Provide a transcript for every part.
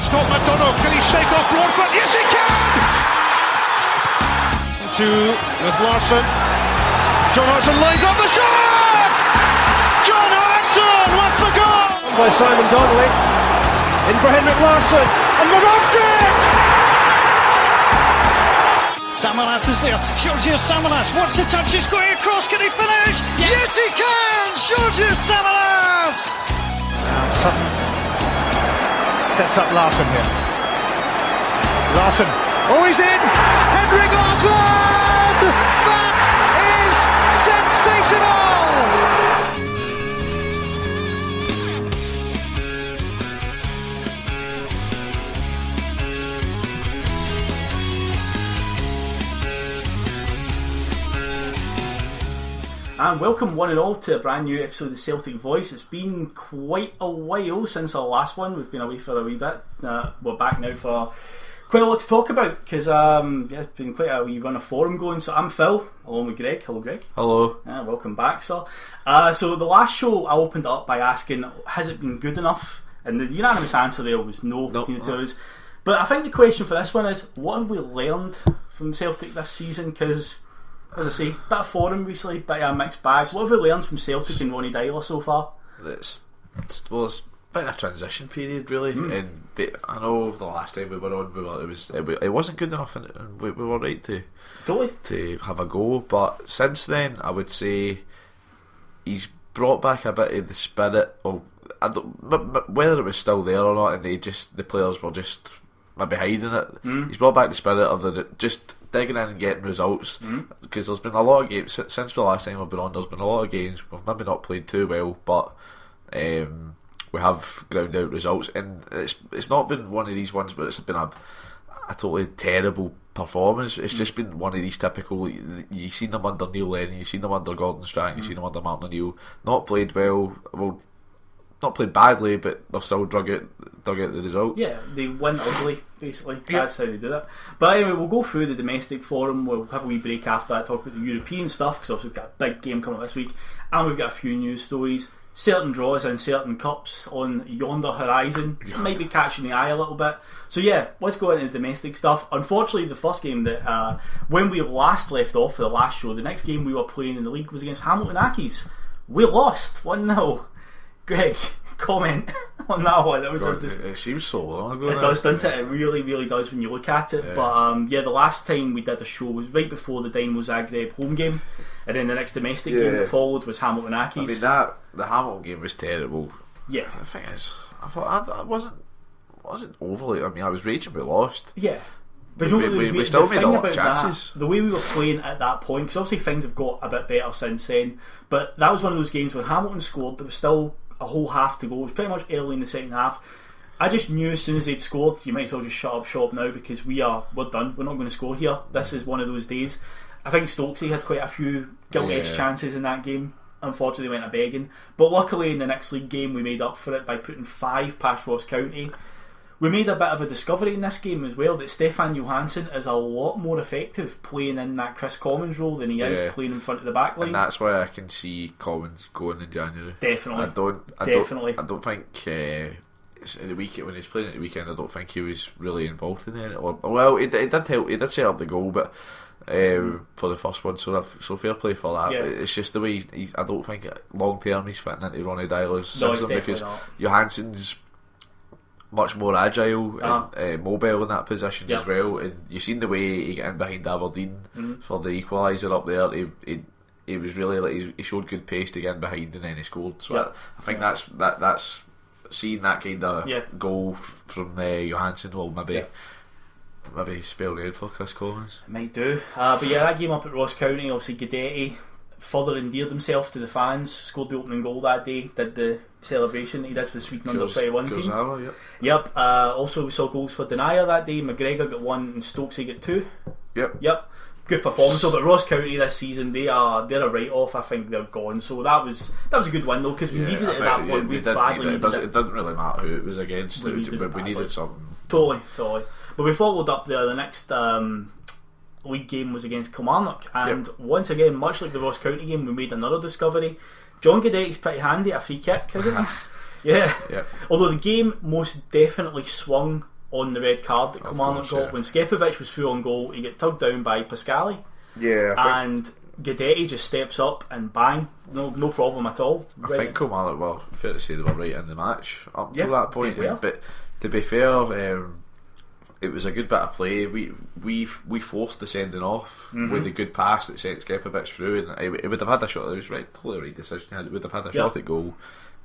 Scott McDonald, can he shake off Broadfoot? Yes, he can! Two with Larsson. John Hodgson lines up the shot! John Hodgson with the goal! By Simon Donnelly. In for Henrik Larsson. And Moravcik! Samaras is there. Georgios Samaras wants the touch. He's going across. Can he finish? Yes, he can! Georgios Samaras! Sutton sets up Larsson here. Larsson. Oh, he's in! Henrik Larsson! That is sensational! And welcome one and all to a brand new episode of Celtic Voice. It's been quite a while since our last one. We've been away for a wee bit. We're back now for quite a lot to talk about because it's been quite a wee run of forum going. So I'm Phil, along with Greg. Hello, Greg. Hello. Welcome back, sir. So the last show I opened up by asking, has it been good enough? And the unanimous answer there was no between the two of us. But I think the question for this one is, what have we learned from Celtic this season? Because, as I say, bit of forum recently, bit of a mixed bag. What have we learned from Celtic and Ronny Deila so far? It's a bit of a transition period, really. And I know the last time we were on, it wasn't good enough, and we were right to have a go. But since then, I would say he's brought back a bit of the spirit. Well, whether it was still there or not, and the players were just maybe hiding it. He's brought back the spirit of just digging in and getting results, because there's been a lot of games since the last time we've been on. There's been a lot of games we've maybe not played too well, but we have ground out results, and it's not been one of these ones where it's been a totally terrible performance. It's just been one of these typical, you've seen them under Neil Lennon, you've seen them under Gordon Strachan, you've seen them under Martin O'Neill, not played well, not played badly, but they've still dug out the result. Yeah, they win ugly, basically. That's how they do that. But anyway, we'll go through the domestic forum. We'll have a wee break after that, talk about the European stuff, because obviously we've got a big game coming up this week, and we've got a few news stories. Certain draws and certain cups on yonder horizon might be catching the eye a little bit. So yeah, let's go into the domestic stuff. Unfortunately, the first game that when we last left off for the last show, the next game we were playing in the league was against Hamilton Accies. We lost 1-0. Greg, comment on that one. It seems so long ago. It does, doesn't it? It really, really does when you look at it. Yeah. But the last time we did a show was right before the Dynamo Zagreb home game, and then the next domestic game that followed was Hamilton Accies. I mean, the Hamilton game was terrible. Yeah. The thing is, I thought I wasn't overly. I mean, I was raging we lost. Yeah. But we still made a lot of chances. The way we were playing at that point, because obviously things have got a bit better since then, but that was one of those games when Hamilton scored, there was still a whole half to go. It was pretty much early in the second half. I just knew as soon as they'd scored, you might as well just shut up shop now, because we're done. We're not going to score here. This is one of those days. I think Stokesy had quite a few gilt-edged chances in that game. Unfortunately, went a begging. But luckily, in the next league game, we made up for it by putting 5 past Ross County. We made a bit of a discovery in this game as well, that Stefan Johansson is a lot more effective playing in that Chris Commons role than he is playing in front of the back line. And that's why I can see Commons going in January. Definitely. I don't think in the weekend, when he was playing at the weekend, I don't think he was really involved in it. Well, he did help. He did set up the goal, but for the first one, so fair play for that. Yeah. But it's just the way I don't think long term he's fitting into Ronny Deila's system, because not. Johansson's much more agile and mobile in that position as well. And you've seen the way he got in behind Aberdeen for the equaliser up there. He was really he showed good pace to get in behind, and then he scored. So I think that's seeing that kind of goal from Johansson will maybe spell red for Chris Commons. It might do. But that game up at Ross County, obviously Guidetti further endeared himself to the fans, scored the opening goal that day, did the celebration that he did for the Sweden under 21 team. Yep. Also we saw goals for Denier that day. McGregor got 1 and Stokesy got 2. Yep. Good performance. But Ross County this season, they're a write-off. I think they're gone. So that was a good win though, because we needed it at that point. We badly needed it. It doesn't really matter who it was against. We needed something. Totally. But we followed up there. The next league game was against Kilmarnock, and once again, much like the Ross County game, we made another discovery. John Guidetti's pretty handy at a free kick, isn't he? Yeah. Although the game most definitely swung on the red card that Kilmarnock got. When Skepovic was through on goal, he got tugged down by Pascali. Yeah, and Guidetti just steps up and bang, no problem at all. I think Kilmarnock, well, fair to say they were right in the match up to that point. Yeah. But to be fair, it was a good bit of play. We forced the sending off with the good pass that sent Skepovic through, and it would have had a shot. It was totally right decision. It would have had a shot at goal,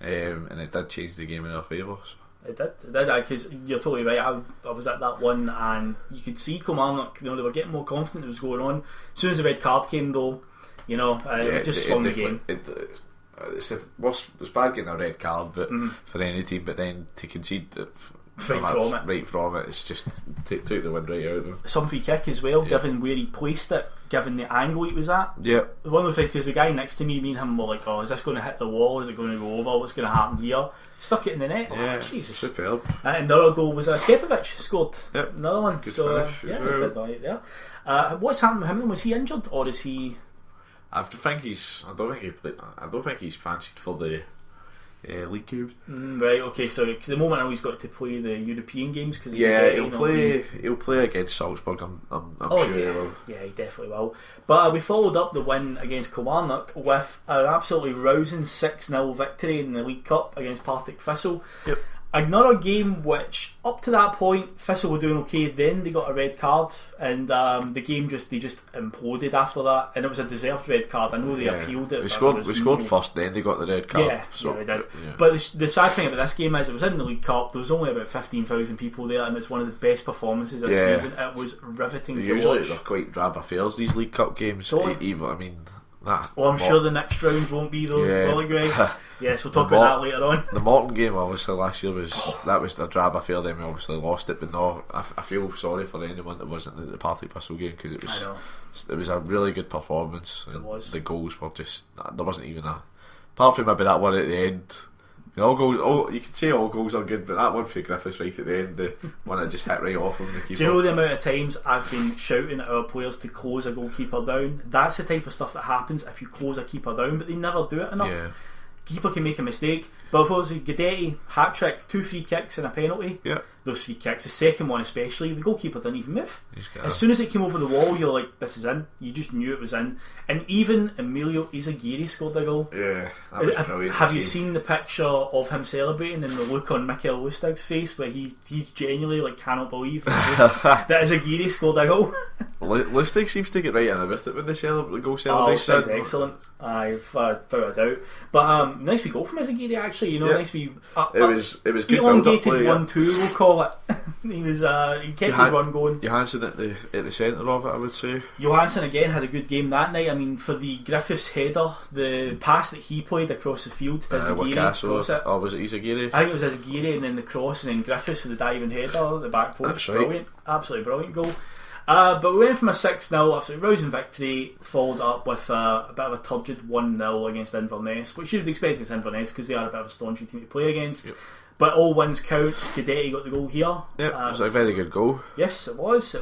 and it did change the game in our favour. So. It did, because you're totally right. I was at that one, and you could see Kilmarnock, they were getting more confident it was going on. As soon as the red card came, though, it just swung the game. It's bad getting a red card, but for any team, but then to concede right from it, it's just took the wind right out of them. Some free kick as well, given where he placed it, given the angle he was at. Yeah, one of the things, because the guy next to me and him were like, "Oh, is this going to hit the wall? Is it going to go over? What's going to happen here?" Stuck it in the net. Yeah, Jesus, superb. And another goal was Skepovic scored. Yep. Another one. Good finish. Did right there. What's happened with him? Was he injured, or is he? I don't think he's fancied for the league games. Right. Okay. So at the moment, now he's got to play the European games because he'll play against Salzburg. I'm sure he will. Yeah, he definitely will. But we followed up the win against Kilmarnock with an absolutely rousing 6-0 victory in the League Cup against Partick Thistle. Yep. Another game which, up to that point, Thistle were doing okay. Then they got a red card, and the game just imploded after that. And it was a deserved red card. I know they appealed it. We scored first, then they got the red card. Yeah, they did. Yeah. But the sad thing about this game is it was in the League Cup. There was only about 15,000 people there, and it's one of the best performances this season. It was riveting to usually watch. They're quite drab affairs, these League Cup games. Even, I mean. I'm sure the next round won't be though, will it, Greg? Yes, we'll talk about that later on. The Morton game obviously last year was a drab affair. Then we obviously lost it, but no, I feel sorry for anyone that wasn't at the Partick Thistle game, because it was a really good performance. It was. The goals were just, there wasn't even apart from maybe that one at the end. All goals. You can say all goals are good, but that one for Griffiths right at the end, the one that just hit right off him. The keeper. Do you know the amount of times I've been shouting at our players to close a goalkeeper down? That's the type of stuff that happens if you close a keeper down, but they never do it enough. Yeah. Keeper can make a mistake, but if it was a Guidetti hat trick, 2 free kicks and a penalty, those free kicks, the second one especially, the goalkeeper didn't even move. As soon as it came over the wall, you're like, this is in. You just knew it was in. And even Emilio Izaguirre scored a goal. Yeah, that was brilliant. Have you seen the picture of him celebrating and the look on Mikel Lustig's face where he genuinely cannot believe that Izaguirre scored a goal? Lustig seems to get right in with it when they the goal celebration. That's excellent. I've without a doubt. But nice wee goal from Izaguirre actually. Nice wee. It was good elongated 1-2. We'll call it. He kept his run going. Johansson at the centre of it, I would say. Johansson again had a good game that night. I mean, for the Griffiths header, the pass that he played across the field to Izaguirre across it. Or was it Izaguirre? I think it was Izaguirre, and then the cross, and then Griffiths for the diving header at the back post. That's right. Brilliant, absolutely brilliant goal. But we went from a 6-0 absolutely rousing victory, followed up with a bit of a turgid 1-0 against Inverness, which you would expect against Inverness because they are a bit of a staunchy team to play against. Yep. But all wins count. Guidetti got the goal here. It was a very good goal. Yes, it was.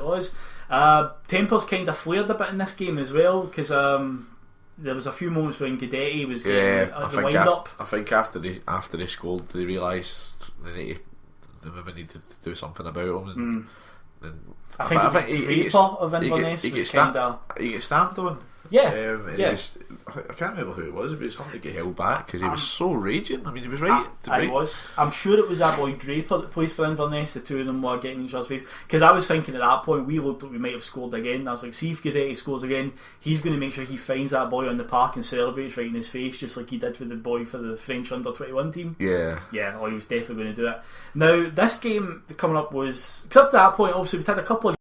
Tempers kind of flared a bit in this game as well, because there was a few moments when Guidetti was getting the wind up. I think after they scored, they realised they maybe needed to do something about him. I think he gets stamped on. Yeah, I can't remember who it was, but somebody get held back because he was so raging. I mean, he was right. I was. I'm sure it was that boy Draper that plays for Inverness. The two of them were getting each other's face, because I was thinking at that point we looked like we might have scored again. I was like, see if Guidetti scores again, he's going to make sure he finds that boy on the park and celebrates right in his face, just like he did with the boy for the French under-21 team. Yeah, he was definitely going to do it. Now this game coming up was, because up to that point obviously we'd had a couple of